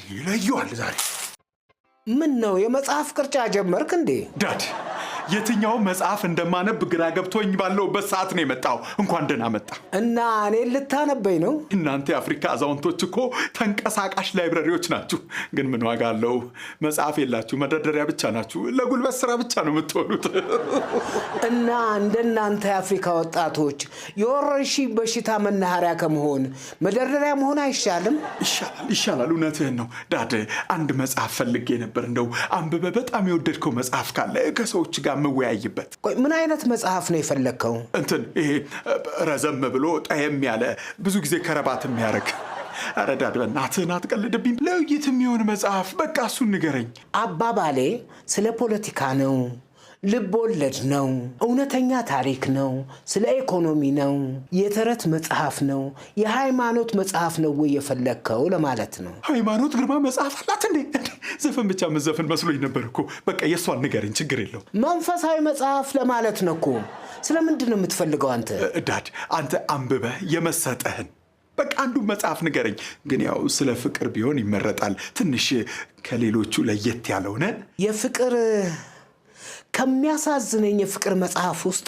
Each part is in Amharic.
ይለየዋል ዛሬ ምን ነው የመጽሐፍ ቅርጫ ጀመርክ እንዴ? ዳድ የትኛው መጽሐፍ እንደማነብ ግራ ገብቶኝ ባለውበት ሰዓት ነው የመጣው። እንኳን ደህና መጣ። እና እኔ ልታነበኝ ነው? እናንተ የአፍሪካ አዛውንቶች እኮ ተንቀሳቃሽ ላይብረሪዎች ናችሁ። ግን ምን ዋጋ አለው? መጽሐፍ የላችሁ፣ መደርደሪያ ብቻ ናችሁ። ለጉልበት ስራ ብቻ ነው የምትሆኑት። እና እንደናንተ የአፍሪካ ወጣቶች የወረርሽኝ በሽታ መናኸሪያ ከመሆን መደርደሪያ መሆን አይሻልም? ይሻላል። እውነትህን ነው ዳድ። አንድ መጽሐፍ ፈልጌ ነበር። እንደው አንብበ በጣም የወደድከው መጽሐፍ ካለ ከሰዎች ጋር መወያይበት። ምን አይነት መጽሐፍ ነው የፈለከው? ይሄ ረዘም ብሎ ጠየም ያለ ብዙ ጊዜ ከረባት የሚያደርግ። ኧረ ዳድ በእናትህን አትቀልድብኝ። ለውይይት የሚሆን መጽሐፍ በቃ እሱን ንገረኝ። አባባሌ ስለ ፖለቲካ ነው፣ ልብ ወለድ ነው፣ እውነተኛ ታሪክ ነው፣ ስለ ኢኮኖሚ ነው፣ የተረት መጽሐፍ ነው፣ የሃይማኖት መጽሐፍ ነው ወይ የፈለከው ለማለት ነው። ሃይማኖት ግርማ መጽሐፍ አላት እንዴ? ዘፈን ብቻ መዘፈን መስሎኝ ነበር እኮ። በቃ የሷን ንገረኝ፣ ችግር የለው። መንፈሳዊ መጽሐፍ ለማለት ነው እኮ። ስለምንድን ነው የምትፈልገው አንተ? ዳድ አንተ አንብበህ የመሰጠህን በቃ አንዱ መጽሐፍ ንገረኝ። ግን ያው ስለ ፍቅር ቢሆን ይመረጣል። ትንሽ ከሌሎቹ ለየት ያለውነ የፍቅር ከሚያሳዝነኝ የፍቅር መጽሐፍ ውስጥ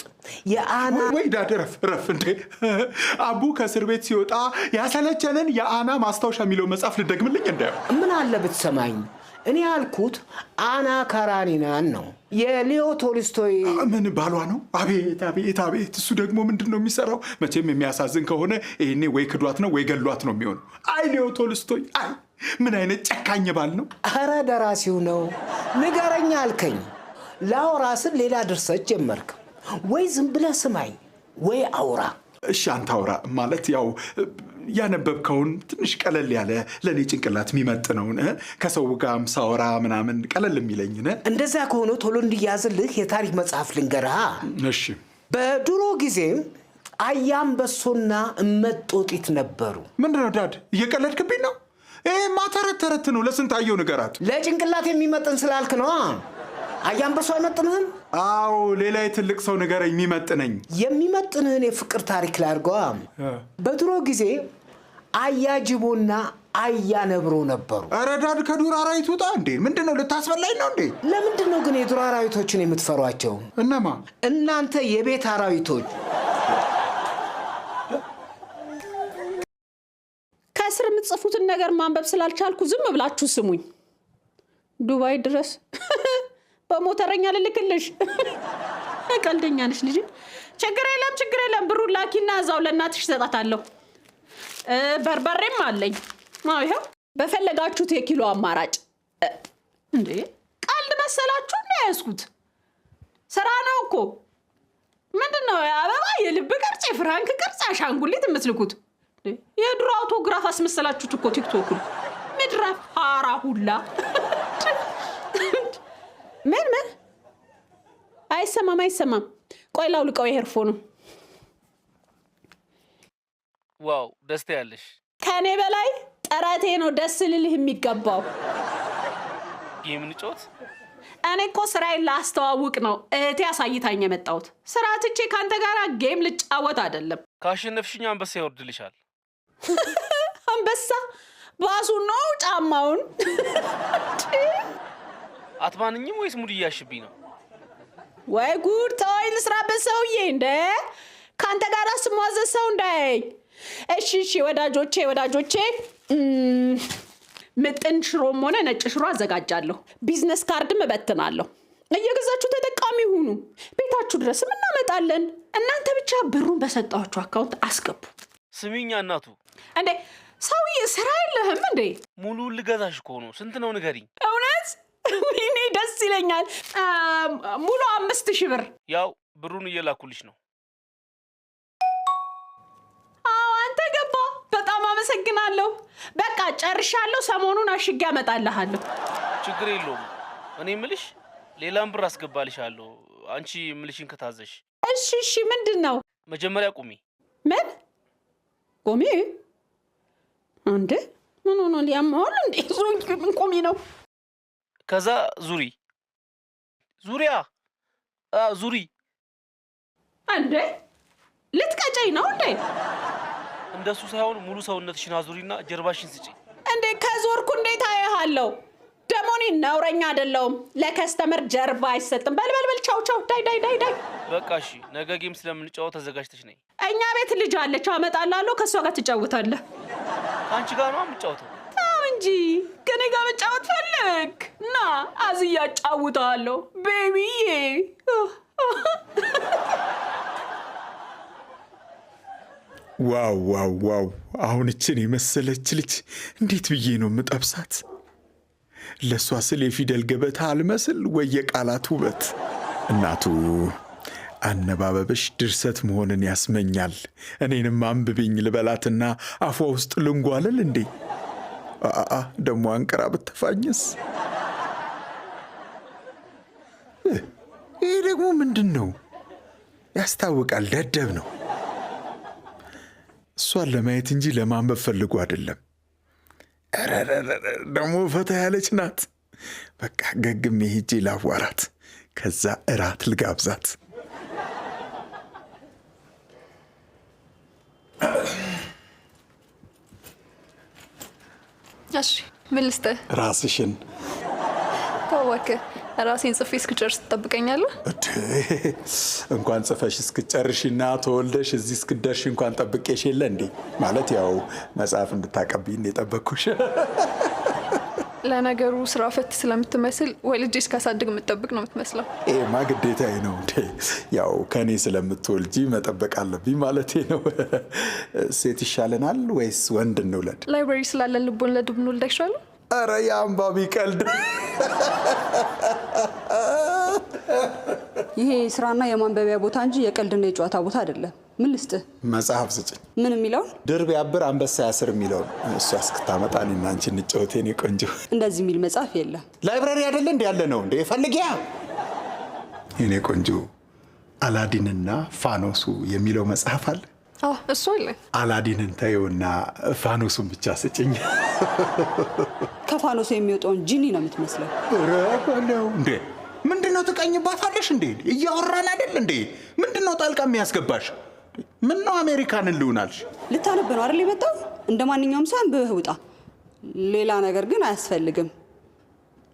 የአና ወይ ዳድ ረፍ እንዴ! አቡ ከእስር ቤት ሲወጣ ያሰለቸንን የአና ማስታወሻ የሚለው መጽሐፍ ልደግምልኝ እንዳየው። ምን አለ ብትሰማኝ። እኔ ያልኩት አና ካራኒናን ነው፣ የሊዮ ቶልስቶይ። ምን ባሏ ነው? አቤት አቤት አቤት! እሱ ደግሞ ምንድን ነው የሚሰራው? መቼም የሚያሳዝን ከሆነ ይሄኔ ወይ ክዷት ነው ወይ ገሏት ነው የሚሆነው። አይ ሊዮ ቶልስቶይ! አይ ምን አይነት ጨካኝ ባል ነው! ኧረ ደራሲው ነው። ንገረኛ አልከኝ፣ ላውራስን ሌላ ድርሰት ጀመርክ። ወይ ዝም ብለህ ስማኝ ወይ አውራ። እሺ አንተ አውራ። ማለት ያው ያነበብከውን ትንሽ ቀለል ያለ ለኔ ጭንቅላት የሚመጥነውን ከሰው ጋርም ሳወራ ምናምን ቀለል የሚለኝን። እንደዛ ከሆነ ቶሎ እንዲያዝልህ የታሪክ መጽሐፍ ልንገርሃ። እሺ። በድሮ ጊዜ አያንበሶና እመጦጢት ነበሩ። ምንድነው ዳድ? እየቀለድክብኝ ነው? ይሄማ ተረት ነው። ለስንታየው ንገራት። ለጭንቅላት የሚመጥን ስላልክ ነው። አያንበሶ አይመጥንህም? አዎ ሌላ የትልቅ ሰው ነገር የሚመጥነኝ። የሚመጥንህን የፍቅር ታሪክ ላይ አድርገዋ። በድሮ ጊዜ አያጅቦና አያነብሮ ነበሩ። ኧረ ዳድ ከዱር አራዊት ውጣ እንዴ! ምንድነው ልታስበላኝ ነው እንዴ? ለምንድን ነው ግን የዱር አራዊቶችን የምትፈሯቸው? እነማ? እናንተ የቤት አራዊቶች። ከስር የምትጽፉትን ነገር ማንበብ ስላልቻልኩ ዝም ብላችሁ ስሙኝ። ዱባይ ድረስ በሞተረኛ ልልክልሽ። ቀልደኛ ነሽ ልጅ። ችግር የለም ብሩን ላኪና እዛው ለእናትሽ ሰጣታለሁ። በርበሬም አለኝ። አዎ ይኸው በፈለጋችሁት የኪሎ አማራጭ። እንዴ ቀልድ መሰላችሁ ነው ያስኩት? ስራ ነው እኮ። ምንድነው አበባ፣ የልብ ቅርጽ፣ የፍራንክ ቅርጽ፣ አሻንጉሊት የምትልኩት? የድሮ አውቶግራፍ አስመሰላችሁት እኮ ቲክቶክ ምድረ ፋራ ሁላ። ምን አይሰማም። ቆይ ላውልቀው የሄርፎኑ። ዋው ደስታ ያለሽ። ከኔ በላይ ጠረቴ ነው ደስ ልልህ የሚገባው። ጌም ንጮት? እኔ እኮ ስራዬን ላስተዋውቅ ነው እህቴ አሳይታኝ የመጣሁት። ስራ ትቼ ካንተ ጋር ጌም ልጫወት አይደለም። ካሸነፍሽኝ አንበሳ ይወርድልሻል። አንበሳ ባሱ ነው ጫማውን። አትማንኝም ወይስ ሙድ እያሽብኝ ነው? ወይ ጉድ! ተወኝ ልስራበት ሰውዬ። እንደ ካንተ ጋር ስሟዘዝ ሰው እንዳያየኝ። እሺ ወዳጆቼ ምጥን ሽሮም ሆነ ነጭ ሽሮ አዘጋጃለሁ። ቢዝነስ ካርድም እበትናለሁ። እየገዛችሁ ተጠቃሚ ሁኑ። ቤታችሁ ድረስም እናመጣለን። እናንተ ብቻ ብሩን በሰጣችሁ አካውንት አስገቡ። ስሚኛ እናቱ። እንዴ ሰውዬ ስራ የለህም እንዴ? ሙሉ ልገዛሽ እኮ ነው። ስንት ነው ንገሪኝ። እውነት? ወይኔ ደስ ይለኛል። ሙሉ 5000 ብር። ያው ብሩን እየላኩልሽ ነው። አዎ አንተ ገባ። በጣም አመሰግናለሁ። በቃ ጨርሻለሁ። ሰሞኑን አሽጌ አመጣልሃለሁ። ችግር የለውም። እኔ ምልሽ ሌላም ብር አስገባልሻለሁ አንቺ ምልሽን ከታዘሽ። እሺ ምንድነው? መጀመሪያ ቁሚ። ምን ቁሚ? እንዴ ምን ሆነ? ሊያማል እንዴ? ቁሚ ነው። ከዛ ዙሪያ ዙሪ። እንዴ ልትቀጨኝ ነው እንዴ? እንደሱ ሳይሆን ሙሉ ሰውነትሽን አዙሪና ጀርባሽን ስጪ። እንዴ ከዞርኩ እንዴት አይሃ አውቃለሁ። ደግሞ እኔ ነውረኛ አይደለሁም። ለከስተመር ጀርባ አይሰጥም። በል ቻው። ዳይ። በቃ እሺ፣ ነገ ጌም ስለምንጫወት ተዘጋጅተሽ ነኝ። እኛ ቤት ልጅ አለች፣ አመጣላለሁ። ከሷ ጋር ትጫወታለህ። አንቺ ጋር ነው የምጫወተው? ታው እንጂ ከኔ ጋር መጫወት ፈልግ ና፣ አዝያ ጫውታለሁ ቤቢዬ። ዋው! አሁን እችን የመሰለች ልጅ እንዴት ብዬ ነው የምጠብሳት? ለእሷ ስል የፊደል ገበታ አልመስል ወይ የቃላት ውበት። እናቱ አነባበብሽ ድርሰት መሆንን ያስመኛል፣ እኔንም አንብብኝ ልበላትና አፏ ውስጥ ልንጓለል እንዴ? ደሞ አንቅራ ብትፋኝስ? ይህ ደግሞ ምንድን ነው? ያስታውቃል፣ ደደብ ነው። እሷን ለማየት እንጂ ለማንበብ ፈልጎ አይደለም። ደግሞ ፈታ ያለች ናት። በቃ ገግሜ ሄጄ ላዋራት፣ ከዛ እራት ልጋብዛት። እሺ ምን ልስጥህ? ራስሽን። ተወከ ራሴን ጽፌ እስክጨርስ ትጠብቀኛለህ? እንኳን ጽፈሽ እስክጨርሽና ተወልደሽ እዚህ እስክደርሽ እንኳን ጠብቄሽ የለ እንዴ? ማለት ያው መጽሐፍ እንድታቀብይኝ የጠበቅኩሽ። ለነገሩ ስራ ፈት ስለምትመስል ወይ ልጅ እስካሳድግ የምትጠብቅ ነው የምትመስለው። ይሄማ ግዴታዬ ነው እንዴ? ያው ከኔ ስለምትወልጂ መጠበቅ አለብኝ ማለቴ ነው። ሴት ይሻለናል ወይስ ወንድ እንውለድ? ላይብራሪ ስላለን ልቦለድ ብንወልድ አይሻልም? ኧረ የአንባቢ ቀልድ። ይሄ ስራና የማንበቢያ ቦታ እንጂ የቀልድና የጨዋታ ቦታ አይደለም። ምን ልስጥህ? መጽሐፍ ስጭኝ። ምን የሚለውን? ድር ቢያብር አንበሳ ያስር የሚለውን። እሷ እስክታመጣ እኔና አንቺ እንጫወት የኔ ቆንጆ። እንደዚህ የሚል መጽሐፍ የለም። ላይብራሪ አይደለ እንደ ያለ ነው እንደ ፈልጊያ የኔ ቆንጆ። አላዲንና ፋኖሱ የሚለው መጽሐፍ አለ። እሱ አለ። አላዲንን ተይውና ፋኖሱን ብቻ ስጭኝ። ከፋኖሱ የሚወጣውን ጂኒ ነው የምትመስለው። ረበለው እንዴ! ምንድነው ትቀኝባታለሽ እንዴ? እያወራን አይደል እንዴ? ምንድነው ጣልቃ የሚያስገባሽ? ምነው አሜሪካንን ልውናልሽ? ልታነብ ነው አይደል የመጣው? እንደ ማንኛውም ሰው አንብበህ ውጣ። ሌላ ነገር ግን አያስፈልግም።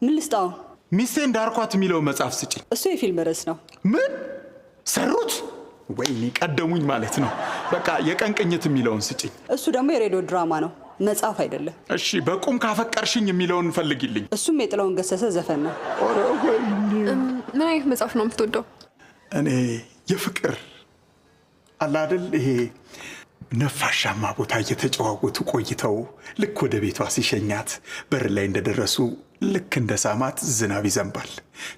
ምን ልስጣው? ሚስቴ እንዳርኳት የሚለው መጽሐፍ ስጭኝ። እሱ የፊልም ርዕስ ነው። ምን ሰሩት? ወይኔ ቀደሙኝ ማለት ነው። በቃ የቀን ቅኝት የሚለውን ስጭኝ። እሱ ደግሞ የሬዲዮ ድራማ ነው፣ መጽሐፍ አይደለም። እሺ በቁም ካፈቀርሽኝ የሚለውን ፈልጊልኝ። እሱም የጥላውን ገሰሰ ዘፈን ነው። ምን አይነት መጽሐፍ ነው የምትወደው? እኔ የፍቅር አለ አይደል ይሄ ነፋሻማ ቦታ እየተጨዋወቱ ቆይተው ልክ ወደ ቤቷ ሲሸኛት በር ላይ እንደደረሱ ልክ እንደ ሳማት ዝናብ ይዘንባል።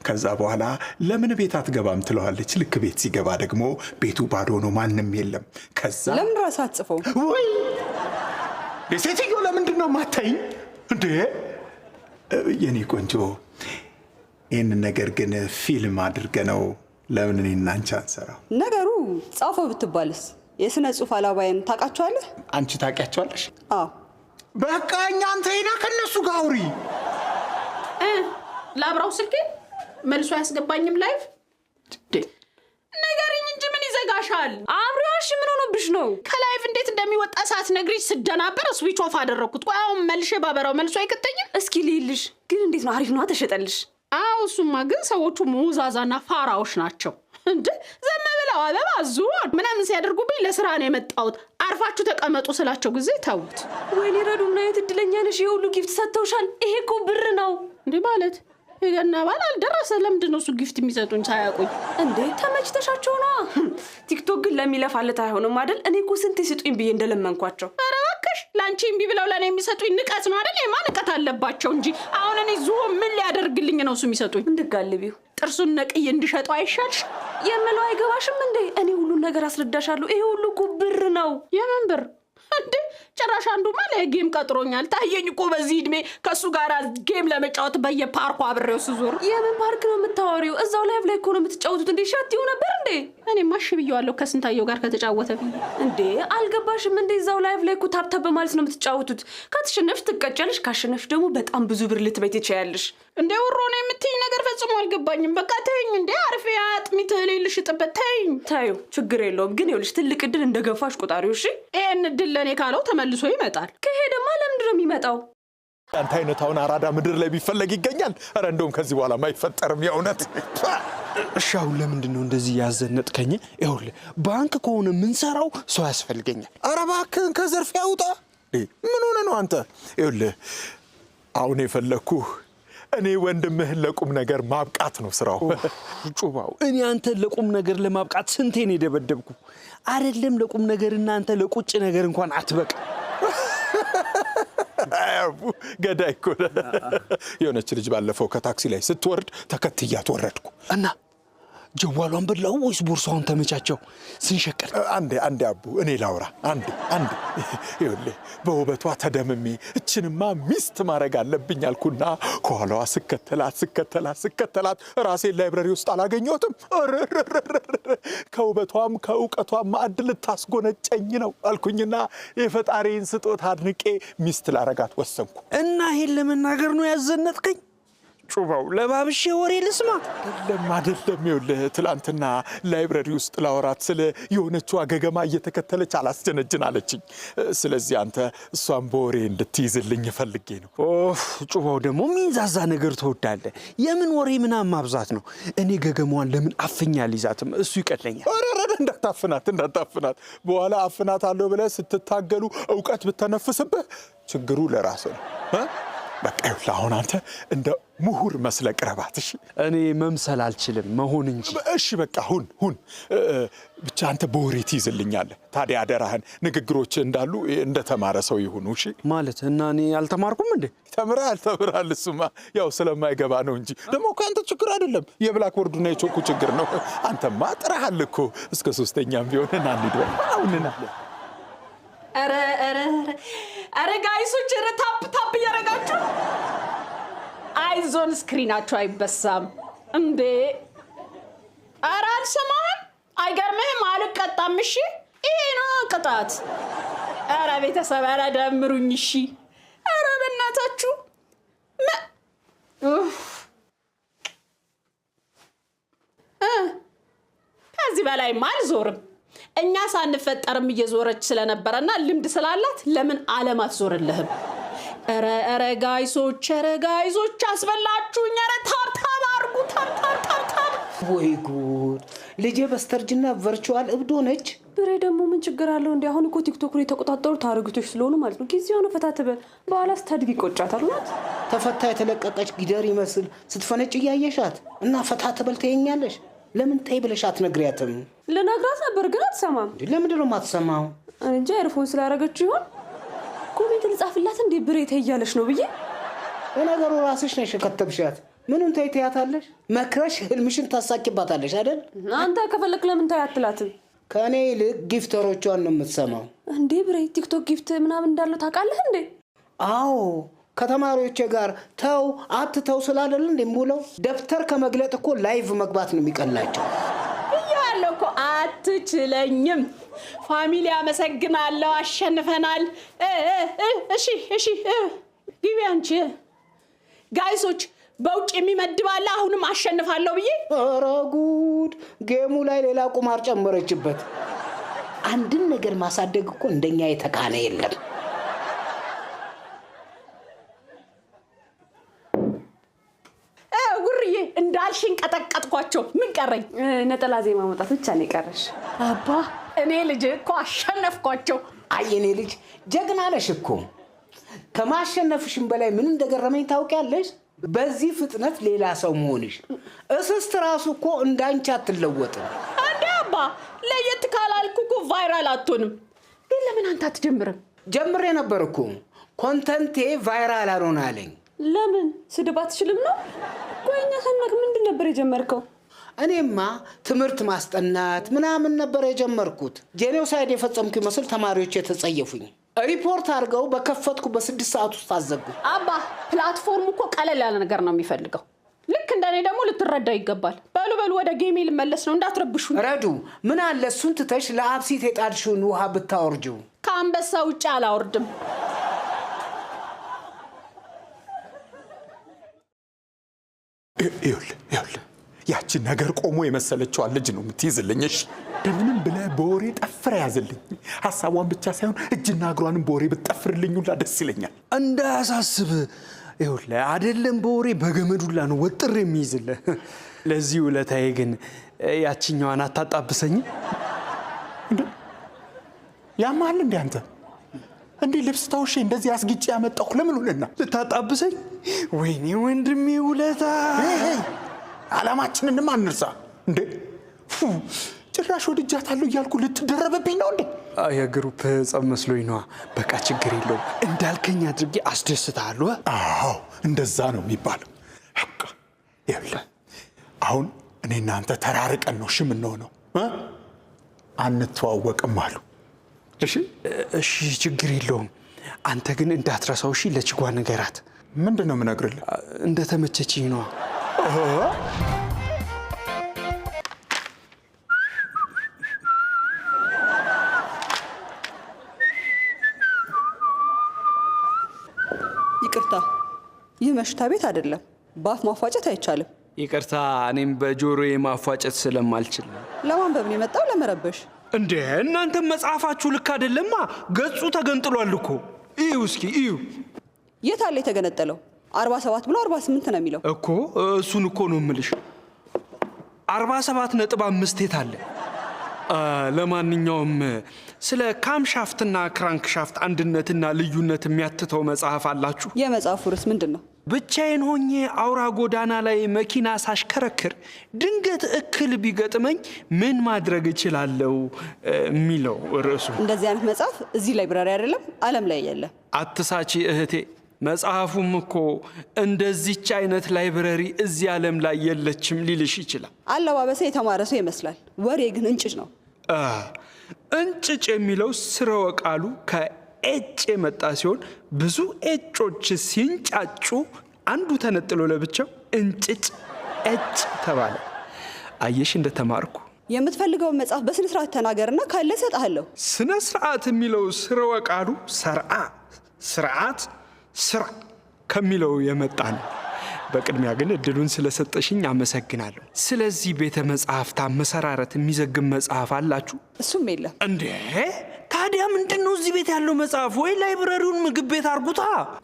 ከዛ በኋላ ለምን ቤት አትገባም ትለዋለች። ልክ ቤት ሲገባ ደግሞ ቤቱ ባዶ ነው፣ ማንም የለም። ከዛ ለምን ራስህ አትጽፈው? ወይ ሴትዮ ለምንድን ነው ማታይኝ እንዴ? የኔ ቆንጆ ይህንን ነገር ግን ፊልም አድርገ ነው ለምን እኔና አንቺ አንሰራው? ነገሩ ጻፈው ብትባልስ? የስነ ጽሑፍ አላባይን ታውቃቸዋለህ? አንቺ ታውቂያቸዋለሽ? አዎ። በቃ እኛ አንተ ሄዳ ከነሱ ጋር አውሪ። ላብራው ስልኬ መልሶ አያስገባኝም። ላይቭ ነገርኝ እንጂ ምን ይዘጋሻል? አብሪያሽ ምን ሆነብሽ ነው? ከላይቭ እንዴት እንደሚወጣ ሰዓት ነግሪሽ ስደናበር ስዊች ኦፍ አደረኩት። ቆይ አሁን መልሼ ባበራው መልሶ አይከተኝም። እስኪ ልይልሽ። ግን እንዴት ነው? አሪፍ ነው ተሸጠልሽ። አዎ እሱማ፣ ግን ሰዎቹ ሙዛዛና ፋራዎች ናቸው። እንዴ ዘመ ብለው አበባ ዙር ምናምን ሲያደርጉብኝ ለስራ ነው የመጣሁት። አርፋችሁ ተቀመጡ ስላቸው ጊዜ ተውት። ወይኔ ረዱ፣ ምን አይነት እድለኛ ነሽ! የሁሉ ጊፍት ሰጥተውሻል። ይሄ እኮ ብር ነው እንዴ ማለት የገና በዓል አልደረሰ። ለምንድን ነው እሱ ጊፍት የሚሰጡኝ ሳያውቁኝ? እንዴ ተመችተሻቸው ነው። ቲክቶክ ግን ለሚለፋለት አይሆንም አይደል? እኔ እኮ ስንት ይስጡኝ ብዬ እንደለመንኳቸው። ኧረ እባክሽ፣ ለአንቺ እምቢ ብለው ለእኔ የሚሰጡኝ ንቀት ነው አይደል? የማ ንቀት አለባቸው እንጂ አሁን እኔ ዙ ምን ሊያደርግልኝ ነው እሱ የሚሰጡኝ? እንድጋልቢው ጥርሱን ነቅዬ እንዲሸጠው አይሻልሽ? የምለው አይገባሽም እንዴ? እኔ ሁሉን ነገር አስረዳሻለሁ። ይሄ ሁሉ እኮ ብር ነው። የምን ብር እንዴ? ጭራሽ አንዱማ ለጌም ቀጥሮኛል። ታየኝ እኮ በዚህ እድሜ ከሱ ጋር ጌም ለመጫወት በየፓርኩ አብሬው ስዞር። የምን ፓርክ ነው የምታወሪው? እዛው ላይቭ ላይ እኮ ነው የምትጫወቱት። እንዴ ሻትዩ ነበር እንዴ? እኔማ እሺ ብየዋለሁ ከስንታየው ጋር ከተጫወተ ብዬ። እንዴ አልገባሽም እንዴ? እዛው ላይቭ ላይ እኮ ታብታብ በማለት ነው የምትጫወቱት። ከተሸነፍሽ ትቀጫለሽ፣ ካሸነፍሽ ደግሞ በጣም ብዙ ብር ልትበይ ትችያለሽ። እንዴ ወሮ ነው የምትይኝ ነገር ፈጽሞ አልገባኝም። በቃ ተይኝ። እንዴ አርፌ አጥሚት ልልሽ ጥበት ተይኝ። ታዩ ችግር የለውም ግን ይኸውልሽ ትልቅ እድል እንደገፋሽ ቆጣሪው። እሺ ይሄን እድል ለኔ ካለው ተመልሶ ይመጣል። ከሄደማ ለምንድን ነው የሚመጣው? አንተ አይነታውን አራዳ ምድር ላይ ቢፈለግ ይገኛል። ኧረ እንደውም ከዚህ በኋላ ማይፈጠርም የእውነት። እሺ አሁን ለምንድን ነው እንደዚህ ያዘነጥከኝ? ይኸውልህ ባንክ ከሆነ ምን ሰራው ሰው ያስፈልገኛል። ኧረ እባክህን ከዘርፊያ ውጣ። ምን ሆነ ነው አንተ? ይኸውልህ አሁን የፈለግኩህ እኔ ወንድምህን ለቁም ነገር ማብቃት ነው ስራው። ጩባው እኔ አንተ ለቁም ነገር ለማብቃት ስንቴን የደበደብኩ አይደለም። ለቁም ነገር እናንተ ለቁጭ ነገር እንኳን አትበቃ። አቡ ገዳይ እኮ የሆነች ልጅ ባለፈው ከታክሲ ላይ ስትወርድ ተከትያት ወረድኩ እና ጀዋሏን በላው ወይስ ቦርሳውን ተመቻቸው? ስንሸቀል አንዴ አቡ እኔ ላውራ አንዴ ይኸውልህ በውበቷ ተደምሜ እችንማ ሚስት ማድረግ አለብኝ አልኩና ከኋላዋ ስከተላት ራሴን ላይብረሪ ውስጥ አላገኘሁትም። ከውበቷም ከእውቀቷም ማዕድ ልታስጎነጨኝ ነው አልኩኝና የፈጣሪን ስጦታ አድንቄ ሚስት ላረጋት ወሰንኩ። እና ይሄን ለመናገር ነው ያዘነጥከኝ? ጩባው ለባብሼ ወሬ ልስማ? አይደለም ይኸውልህ ትላንትና ላይብረሪ ውስጥ ላወራት ስለ የሆነችው ገገማ እየተከተለች አላስጀነጅን አለችኝ። ስለዚህ አንተ እሷን በወሬ እንድትይዝልኝ ፈልጌ ነው። ጩባው ደግሞ ሚንዛዛ ነገር ትወዳለህ። የምን ወሬ ምናምን ማብዛት ነው? እኔ ገገማዋን ለምን አፍኛ ልይዛትም? እሱ ይቀለኛል። እንዳታፍናት በኋላ አፍናታለሁ ብለህ ስትታገሉ እውቀት ብተነፍስብህ ችግሩ ለራስህ ነው። በቃ ይኸውልህ አሁን አንተ እንደ ምሁር መስለህ ቅረባት። እሺ እኔ መምሰል አልችልም መሆን እንጂ። እሺ በቃ ሁን ብቻ አንተ በወሬ ትይዝልኛለህ። ታዲያ አደራህን ንግግሮች እንዳሉ እንደተማረ ሰው ይሁኑ። እሺ ማለት እና እኔ አልተማርኩም እንዴ? ተምራል። እሱማ ያው ስለማይገባ ነው እንጂ ደግሞ ከአንተ ችግር አይደለም። የብላክ ቦርዱና የቾኩ ችግር ነው። አንተማ ጥረሃል እኮ እስከ 3ኛም ቢሆን እናንሂድ አሁንና ኧረ ጋይሶች ታፕ እያረጋችሁ አይዞን። ስክሪናችሁ አይበሳም እንዴ? ኧረ አልሰማህም? አይገርምህም? አልቀጣም። እሺ ይሄ ነው ቅጣት። ኧረ ቤተሰብ ኧረ ደምሩኝ። እሺ ኧረ በእናታችሁ ከዚህ በላይማ አልዞርም። እኛ ሳንፈጠርም እየዞረች ስለነበረና ልምድ ስላላት ለምን ዓለም አትዞርልህም? ኧረ ጋይሶች አስበላችሁኝ። ኧረ ታብታብ አድርጉ። ታብ። ወይ ጉድ! ልጄ በስተርጅና ቨርቹዋል እብድ ሆነች። ብሬ ደግሞ ምን ችግር አለው እንዴ? አሁን እኮ ቲክቶክ ላይ የተቆጣጠሩት አረግቶች ስለሆኑ ማለት ነው። ጊዜው ነው ፈታ ትበል። በኋላ ስታድግ ይቆጫታል። ናት ተፈታ የተለቀቀች ጊደር ይመስል ስትፈነጭ እያየሻት እና ፈታ ትበል ትይኛለሽ። ለምን ተይ ብለሽ አትነግሪያትም? ልነግራት ነበር ግን አትሰማም። ለምንድን ነው የማትሰማው? እንጃ ኤርፎን ስላደረገች ይሆን? ኮሜንት ልጻፍላት እንዴ ብሬ ተያለሽ ነው ብዬ። ለነገሩ ራስሽ ነሽ የከተብሻት። ምኑን ተይ ትያታለሽ? መክረሽ ህልምሽን ታሳቂባታለሽ አይደል? አንተ ከፈለክ ለምን ተይ አትላትም? ከእኔ ይልቅ ጊፍተሮቿን ነው የምትሰማው። እንዴ ብሬ ቲክቶክ ጊፍት ምናምን እንዳለው ታውቃለህ እንዴ? አዎ ከተማሪዎቼ ጋር ተው አትተው ስላደል እንደምውለው ደብተር ከመግለጥ እኮ ላይቭ መግባት ነው የሚቀላቸው። እያለሁ እኮ አትችለኝም። ፋሚሊ አመሰግናለሁ። አሸንፈናል። እሺ ግቢ አንቺ። ጋይሶች በውጭ የሚመድባለ አሁንም አሸንፋለሁ ብዬ። ኧረ ጉድ! ጌሙ ላይ ሌላ ቁማር ጨመረችበት። አንድን ነገር ማሳደግ እኮ እንደኛ የተካነ የለም። እንዳልሽን ቀጠቀጥኳቸው። ምን ቀረኝ? ነጠላ ዜማ ማውጣት ብቻ ነው የቀረሽ። አባ እኔ ልጅ እኮ አሸነፍኳቸው። አይ እኔ ልጅ ጀግና ነሽ እኮ። ከማሸነፍሽም በላይ ምን እንደገረመኝ ታውቂያለሽ? በዚህ ፍጥነት ሌላ ሰው መሆንሽ። እስስት ራሱ እኮ እንዳንቺ አትለወጥም። አንዴ አባ ለየት ካላልኩ እኮ ቫይራል አትሆንም። ግን ለምን አንተ አትጀምርም? ጀምሬ ነበር እኮ ኮንተንቴ ቫይራል አልሆነ አለኝ። ለምን? ስድብ አትችልም ነው? ቆይኛ ሰነክ ምንድን ነበር የጀመርከው? እኔማ ትምህርት ማስጠናት ምናምን ነበር የጀመርኩት። ጄኖሳይድ የፈጸምኩ ይመስል ተማሪዎች የተጸየፉኝ። ሪፖርት አድርገው በከፈትኩ በ6 ሰዓት ውስጥ አዘጉ። አባ ፕላትፎርሙ እኮ ቀለል ያለ ነገር ነው የሚፈልገው። ልክ እንደኔ ደግሞ ልትረዳ ይገባል። በሉ ወደ ጌሜ ልመለስ ነው፣ እንዳትረብሹ። ረዱ ምን አለ እሱን ትተሽ ለአብሲት የጣድሽውን ውሃ ብታወርጂው። ከአንበሳ ውጭ አላወርድም። ይኸውልህ ያቺን ነገር ቆሞ የመሰለችዋን ልጅ ነው የምትይዝልኝ። እሺ እንደምንም ብለህ በወሬ ጠፍረ ያዝልኝ። ሐሳቧን ብቻ ሳይሆን እጅና እግሯንም በወሬ ብትጠፍርልኝ ሁላ ደስ ይለኛል። እንዳያሳስብ ይኸውልህ፣ አይደለም በወሬ በገመዱላ ነው ወጥር የሚይዝልህ። ለዚህ ውለታዬ ግን ያቺኛዋን አታጣብሰኝ። ያማል እንዴ አንተ? እንዴ ልብስ ተውሼ እንደዚህ አስጊጬ ያመጣሁ ለምን ሆነና ልታጣብሰኝ? ወይኔ ወንድሜ ውለታ። ዓላማችንንም አንርሳ እንዴ። ጭራሽ ወድጃታለሁ እያልኩ ልትደረበብኝ ነው እንዴ? የግሩፕ ጸብ መስሎኝ ነዋ። በቃ ችግር የለውም እንዳልከኝ አድርጌ አስደስታለሁ። አዎ እንደዛ ነው የሚባለው። በቃ ይኸውልህ አሁን እኔ እናንተ ተራርቀን ነው የምንሆነው። አንተዋወቅም አሉ። እሺ ችግር የለውም። አንተ ግን እንዳትረሳው እሺ። ለችጓ ንገራት። ምንድን ነው የምነግርልህ? እንደተመቸችኝ ነዋ። ይቅርታ፣ ይህ መሽታ ቤት አይደለም። በአፍ ማፏጨት አይቻልም። ይቅርታ፣ እኔም በጆሮዬ ማፏጨት ስለማልችል። ለማንበብ ነው የመጣው? ለመረበሽ እንዴ? እናንተ መጽሐፋችሁ ልክ አይደለማ። ገጹ ተገንጥሏል እኮ። እዩ እስኪ እዩ። የት አለ የተገነጠለው? 47 ብሎ 48 ነው የሚለው እኮ። እሱን እኮ ነው የምልሽ። 47.5 የት አለ? ለማንኛውም ስለ ካምሻፍትና ክራንክሻፍት አንድነትና ልዩነት የሚያትተው መጽሐፍ አላችሁ? የመጽሐፉ ርዕስ ምንድን ነው? ብቻዬን ሆኜ አውራ ጎዳና ላይ መኪና ሳሽከረክር ድንገት እክል ቢገጥመኝ ምን ማድረግ እችላለሁ የሚለው ርዕሱ። እንደዚህ አይነት መጽሐፍ እዚህ ላይብራሪ አይደለም ዓለም ላይ የለም። አትሳቺ እህቴ። መጽሐፉም እኮ እንደዚች አይነት ላይብረሪ እዚህ ዓለም ላይ የለችም ሊልሽ ይችላል። አለባበሰ የተማረ ሰው ይመስላል፣ ወሬ ግን እንጭጭ ነው። እንጭጭ የሚለው ስርወ ቃሉ ከኤጭ የመጣ ሲሆን ብዙ ኤጮች ሲንጫጩ አንዱ ተነጥሎ ለብቻው እንጭጭ ኤጭ ተባለ። አየሽ እንደተማርኩ። የምትፈልገውን መጽሐፍ በስነ ስርዓት ተናገርና ካለ እሰጥሃለሁ። ስነ ስርዓት የሚለው ስርወ ቃሉ ስርዓት ስራ ከሚለው የመጣ ነው። በቅድሚያ ግን እድሉን ስለሰጠሽኝ አመሰግናለሁ። ስለዚህ ቤተ መጽሐፍት አመሰራረት የሚዘግብ መጽሐፍ አላችሁ? እሱም የለም። እንዴ ታዲያ ምንድን ነው እዚህ ቤት ያለው መጽሐፍ? ወይ ላይብረሪውን ምግብ ቤት አርጉታ።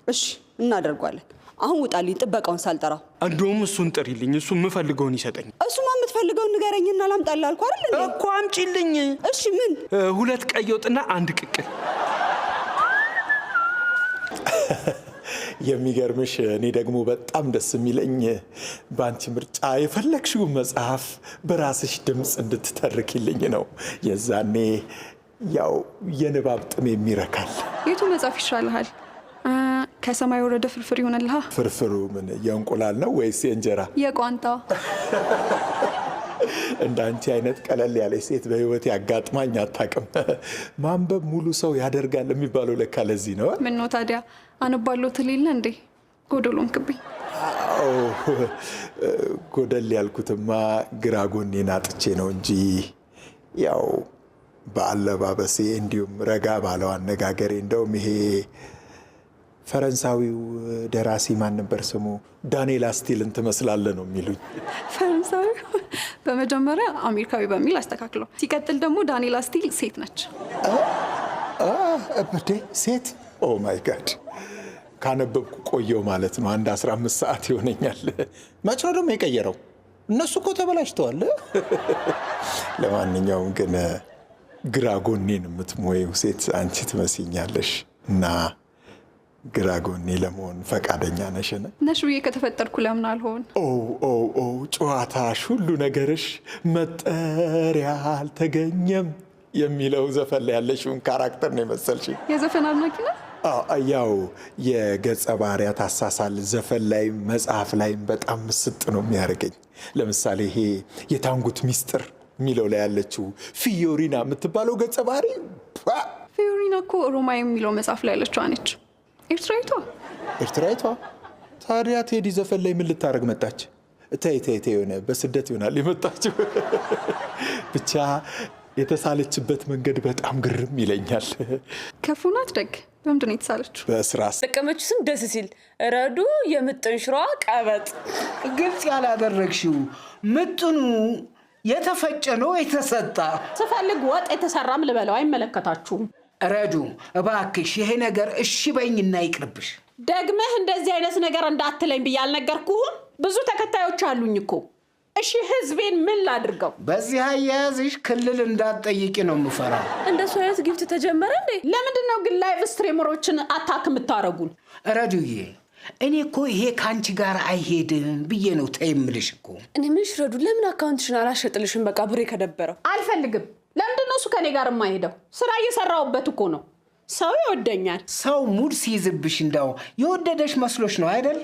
እሺ እናደርጓለን። አሁን ውጣልኝ፣ ጥበቃውን ሳልጠራ። እንደውም እሱን ጥሪልኝ፣ እሱ የምፈልገውን ይሰጠኝ። እሱማ የምትፈልገውን ንገረኝና ላምጣልህ አልኩህ አይደል እንዴ? እኮ አምጪልኝ። እሺ ምን? 2 ቀይ ወጥና 1 ቅቅል። የሚገርምሽ እኔ ደግሞ በጣም ደስ የሚለኝ በአንቺ ምርጫ የፈለግሽው መጽሐፍ በራስሽ ድምፅ እንድትተርኪልኝ ነው። የዛኔ ያው የንባብ ጥም የሚረካል። የቱ መጽሐፍ ይሻልሃል? ከሰማይ ወረደ ፍርፍር ይሆንልሃ። ፍርፍሩ ምን የእንቁላል ነው ወይስ የእንጀራ? የቋንጣ። እንዳንቺ አይነት ቀለል ያለች ሴት በህይወት ያጋጥማኝ አታውቅም። ማንበብ ሙሉ ሰው ያደርጋል የሚባለው ለካ ለዚህ ነው። ምን ነው ታዲያ አንባለው ትልል እንዴ? ጎደሎም ክብኝ። ጎደል ያልኩትማ ግራ ጎኔን አጥቼ ነው እንጂ ያው በአለባበሴ እንዲሁም ረጋ ባለው አነጋገሬ እንደውም ይሄ ፈረንሳዊው ደራሲ ማን ነበር ስሙ? ዳንኤል አስቲልን ትመስላለህ ነው የሚሉኝ። ፈረንሳዊ? በመጀመሪያ አሜሪካዊ በሚል አስተካክለው፣ ሲቀጥል ደግሞ ዳንኤል አስቲል ሴት ነች። እብዴ ሴት? ኦ ማይ ጋድ! ካነበብኩ ቆየው ማለት ነው። 15 ሰዓት ይሆነኛል። መቼ ነው ደግሞ የቀየረው? እነሱ እኮ ተበላሽተዋል። ለማንኛውም ግን ግራ ጎኔን የምትሞየው ሴት አንቺ ትመስኛለሽ እና ግራ ጎኔ ለመሆን ፈቃደኛ ነሽን? ነሽ ብዬ ከተፈጠርኩ ለምን አልሆን? ጨዋታሽ፣ ሁሉ ነገርሽ መጠሪያ አልተገኘም የሚለው ዘፈን ላይ ያለሽውን ካራክተር ነው የመሰልሽ። የዘፈን አድናቂ ነው። ያው የገጸ ባህሪያት አሳሳል ዘፈን ላይ መጽሐፍ ላይም በጣም ምስጥ ነው የሚያደርገኝ። ለምሳሌ ይሄ የታንጉት ሚስጥር የሚለው ላይ ያለችው ፊዮሪና የምትባለው ገጸ ባህሪ። ፊዮሪና እኮ ሮማይ የሚለው መጽሐፍ ላይ ያለችው ነች። ኤርትራዊቷ? ታዲያ ቴዲ ዘፈን ላይ ምን ልታደርግ መጣች? ተይ የሆነ በስደት ይሆናል የመጣችው። ብቻ የተሳለችበት መንገድ በጣም ግርም ይለኛል። ክፉ ናት ደግ? በምንድን ነው የተሳለችው? በስራ ጠቀመችው ስም ደስ ሲል ረዱ የምጥን ሽሯ ቀበጥ። ግልጽ ያላደረግሽው ምጥኑ የተፈጨ ነው የተሰጣ። ስፈልግ ወጥ የተሰራም ልበለው አይመለከታችሁም። ረዱ እባክሽ ይሄ ነገር እሺ በይኝና ይቅርብሽ። ደግመህ እንደዚህ አይነት ነገር እንዳትለኝ ብዬ አልነገርኩህም? ብዙ ተከታዮች አሉኝ እኮ። እሺ ህዝቤን ምን ላድርገው? በዚህ አያያዝሽ ክልል እንዳትጠይቂ ነው የምፈራው። እንደሱ አይነት ጊፍት ተጀመረ እንዴ? ለምንድን ነው ግን ላይቭ ስትሪመሮችን አታክ የምታረጉን? ረዱዬ እኔ እኮ ይሄ ከአንቺ ጋር አይሄድም ብዬ ነው ተይምልሽ እኮ። እኔ ምንሽ ረዱ፣ ለምን አካውንትሽን አላሸጥልሽም? በቃ ብሬ ከደበረው አልፈልግም። ለምንድን ነው እሱ ከኔ ጋር የማይሄደው? ስራ እየሰራሁበት እኮ ነው። ሰው ይወደኛል። ሰው ሙድ ሲይዝብሽ እንዳው የወደደሽ መስሎሽ ነው አይደል?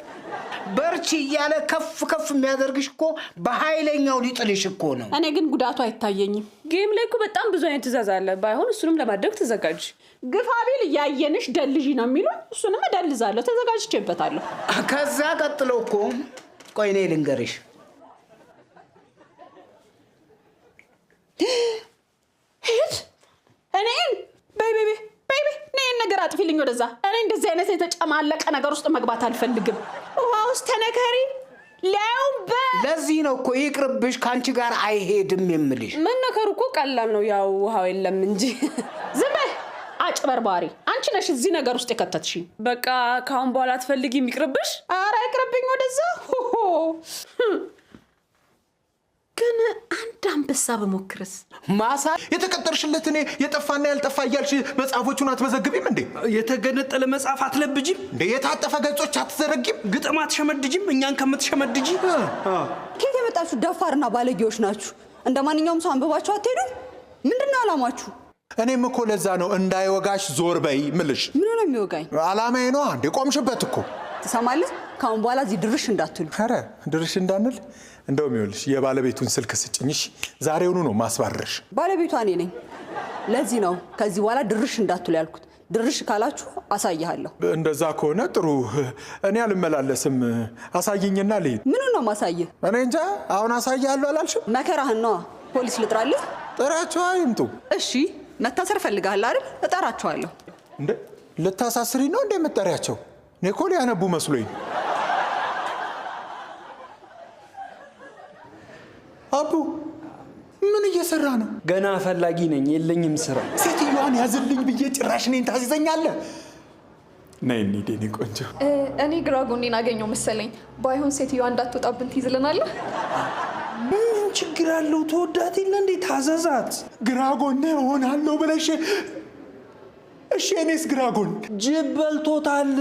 በርቺ እያለ ከፍ ከፍ የሚያደርግሽ እኮ በኃይለኛው ሊጥልሽ እኮ ነው። እኔ ግን ጉዳቱ አይታየኝም። ጌም ላይ እኮ በጣም ብዙ አይነት ትእዛዝ አለ። ባይሆን እሱንም ለማድረግ ተዘጋጅ። ግፋ ቢል እያየንሽ ደልዢ ነው የሚሉኝ። እሱንም እደልዛለሁ፣ ተዘጋጅቼበታለሁ። ከዛ ቀጥሎ እኮ ቆይ እኔ ልንገርሽ። ሄድ እኔን ቤቢ ነይን ነገር አጥፊልኝ ወደዛ። እኔ እንደዚህ አይነት የተጨማለቀ ነገር ውስጥ መግባት አልፈልግም። ውሃ ውስጥ ተነከሪ ሊያውም ለዚህ ነው እኮ ይቅርብሽ ከአንቺ ጋር አይሄድም የምልሽ። መነከሩ እኮ ቀላል ነው፣ ያው ውሃው የለም እንጂ። ዝም በይ አጭበርባሪ! አንቺ ነሽ እዚህ ነገር ውስጥ የከተትሽኝ። በቃ ካሁን በኋላ አትፈልጊም? ይቅርብሽ። ኧረ ይቅርብኝ ወደዛ። ግን አንድ አንበሳ በሞክርስ? ማሳ የተቀጠርሽለት እኔ የጠፋና ያልጠፋ እያልሽ መጽሐፎቹን አትመዘግቢም እንዴ? የተገነጠለ መጽሐፍ አትለብጂም እንዴ? የታጠፈ ገጾች አትዘረጊም? ግጥም አትሸመድጂም እኛን ከምትሸመድጂ? ከየት የመጣችሁ ደፋርና ባለጌዎች ናችሁ? እንደ ማንኛውም ሰው አንብባችሁ አትሄዱም? ምንድነው አላማችሁ? እኔም እኮ ለዛ ነው እንዳይወጋሽ ዞር በይ ምልሽ። ምን ነው የሚወጋኝ? አላማዬ ነው እንዴ? ቆምሽበት እኮ። ትሰማለህ? ካሁን በኋላ እዚህ ድርሽ እንዳትሉ። ኧረ ድርሽ እንዳንል። እንደውም ይኸውልሽ የባለቤቱን ስልክ ስጭኝሽ፣ ዛሬውኑ ነው ማስባረርሽ። ባለቤቷ እኔ ነኝ። ለዚህ ነው ከዚህ በኋላ ድርሽ እንዳትሉ ያልኩት። ድርሽ ካላችሁ አሳይሃለሁ። እንደዛ ከሆነ ጥሩ። እኔ አልመላለስም። አሳይኝና ልሂድ። ምኑን ነው ማሳይህ? እኔ እንጃ። አሁን አሳይሃለሁ አላልሽም? መከራህን ነዋ። ፖሊስ ልጥራልህ? ጥራቸው ይምጡ። እሺ መታሰር ፈልጋለህ አይደል? እጠራቸዋለሁ። እንዴ ልታሳስሪ ነው እንዴ የምትጠሪያቸው? እኔ እኮ ሊያነቡ መስሎኝ። አቡ ምን እየሰራ ነው? ገና ፈላጊ ነኝ፣ የለኝም ስራ። ሴትዮዋን ያዝልኝ ብዬ ጭራሽ እኔን ታዝዘኛለህ? ነይ እንሂድ የእኔ ቆንጆ። እኔ ግራ ጎኔን አገኘው መሰለኝ። ባይሆን ሴትዮዋ እንዳትወጣብን ትይዝልናለህ። ምን ችግር አለው? ተወዳት የለ እንዴ? ታዘዛት። ግራ ጎኔ እሆናለሁ ብለሽ? እሺ እኔስ ግራ ጎን ጅብ በልቶታል።